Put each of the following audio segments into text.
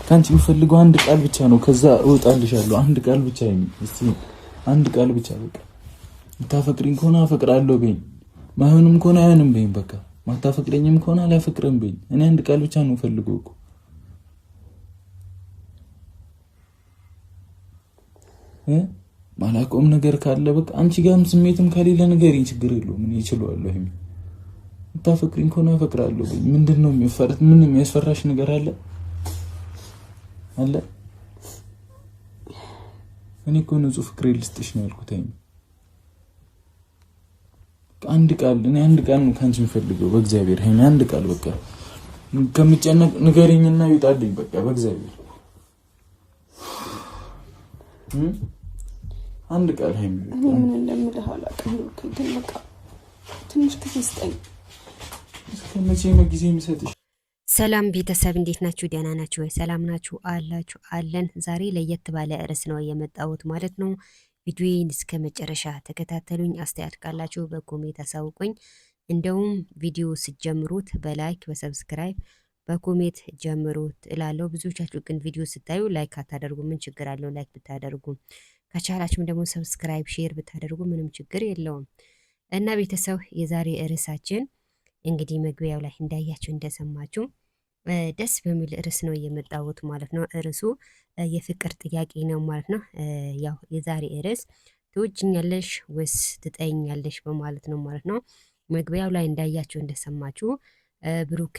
ካንቺ የምፈልገው አንድ ቃል ብቻ ነው። ከዛ እወጣልሻለሁ። አንድ ቃል ብቻ እስቲ አንድ ቃል ብቻ በቃ። የምታፈቅሪኝ ከሆነ አፈቅራለሁ በይኝ፣ ማይሆንም ከሆነ አይሆንም በይኝ። በቃ ማታፈቅረኝም ከሆነ አላፈቅርም በይኝ። እኔ አንድ ቃል ብቻ ነው ፈልገው እኮ ማላቆም ነገር ካለ በቃ አንቺ ጋርም ስሜትም ከሌለ ንገሪኝ፣ ችግር የለውም እኔ እችላለሁ። የምታፈቅሪኝ ከሆነ አፈቅራለሁ በይኝ። ምንድነው የሚፈራት? ምን የሚያስፈራሽ ነገር አለ? እኔ እኮ ንጹህ ፍቅሬ ልስጥሽ ነው ያልኩት። አንድ ቃል እኔ አንድ ቃል ነው ካንቺ የምፈልገው በእግዚአብሔር። አንድ ቃል በቃ ከምጨነቅ ንገሪኝና ይውጣልኝ በቃ በእግዚአብሔር አንድ ቃል ምን እንደምልህ አላውቅም። ግን በቃ ትንሽ ጊዜ ስጠኝ። መቼ ነው ጊዜ የሚሰጥሽ? ሰላም ቤተሰብ እንዴት ናችሁ? ደህና ናችሁ ወይ? ሰላም ናችሁ አላችሁ? አለን። ዛሬ ለየት ባለ ርዕስ ነው የመጣሁት ማለት ነው። ቪዲዮዬን እስከ መጨረሻ ተከታተሉኝ። አስተያየት ካላችሁ በኮሜንት አሳውቁኝ። እንደውም ቪዲዮ ስትጀምሩት በላይክ በሰብስክራይብ በኮሜንት ጀምሩት እላለሁ። ብዙዎቻችሁ ግን ቪዲዮ ስታዩ ላይክ አታደርጉ። ምን ችግር አለው ላይክ ብታደርጉ? ከቻላችሁም ደግሞ ሰብስክራይብ ሼር ብታደርጉ ምንም ችግር የለውም። እና ቤተሰብ የዛሬ ርዕሳችን እንግዲህ መግቢያው ላይ እንዳያችሁ እንደሰማችሁ ደስ በሚል ርዕስ ነው የመጣሁት ማለት ነው። ርዕሱ የፍቅር ጥያቄ ነው ማለት ነው። ያው የዛሬ ርዕስ ትወጂኛለሽ ወይስ ትጠይኛለሽ በማለት ነው ማለት ነው። መግቢያው ላይ እንዳያችሁ እንደሰማችሁ ብሩኬ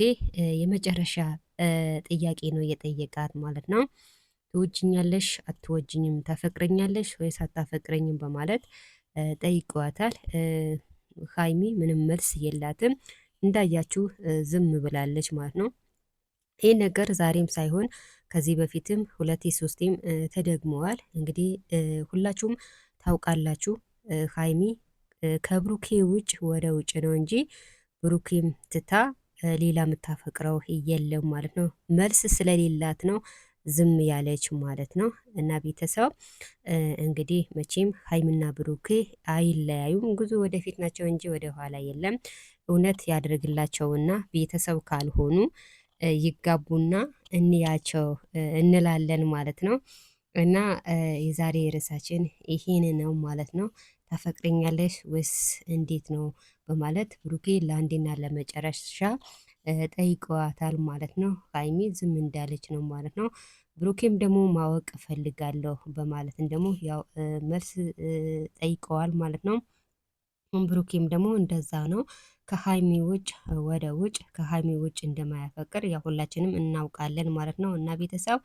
የመጨረሻ ጥያቄ ነው የጠየቃት ማለት ነው። ትወጂኛለሽ አትወጂኝም፣ ታፈቅረኛለሽ ወይስ አታፈቅረኝም በማለት ጠይቀዋታል። ሀይሚ ምንም መልስ የላትም። እንዳያችሁ ዝም ብላለች ማለት ነው። ይህ ነገር ዛሬም ሳይሆን ከዚህ በፊትም ሁለቴ ሶስቴም ተደግመዋል። እንግዲህ ሁላችሁም ታውቃላችሁ ሀይሚ ከብሩኬ ውጭ ወደ ውጭ ነው እንጂ ብሩኬም ትታ ሌላ የምታፈቅረው የለም ማለት ነው። መልስ ስለሌላት ነው ዝም ያለች ማለት ነው። እና ቤተሰብ እንግዲህ መቼም ሀይሚና ብሩኬ አይለያዩም። ጉዞ ወደፊት ናቸው እንጂ ወደ ኋላ የለም። እውነት ያደርግላቸውና ቤተሰብ ካልሆኑ ይጋቡና እንያቸው እንላለን ማለት ነው። እና የዛሬ ርዕሳችን ይሄን ነው ማለት ነው። ታፈቅረኛለሽ ወይስ እንዴት ነው በማለት ብሩኬ ለአንዴና ለመጨረሻ ጠይቀዋታል ማለት ነው። ሀይሚ ዝም እንዳለች ነው ማለት ነው። ብሩኬም ደግሞ ማወቅ እፈልጋለሁ በማለትም ደግሞ ያው መልስ ጠይቀዋል ማለት ነው። ብሩኬም ደግሞ እንደዛ ነው ከሀይሚ ውጭ ወደ ውጭ ከሀይሚ ውጭ እንደማያፈቅር ያው ሁላችንም እናውቃለን ማለት ነው። እና ቤተሰብ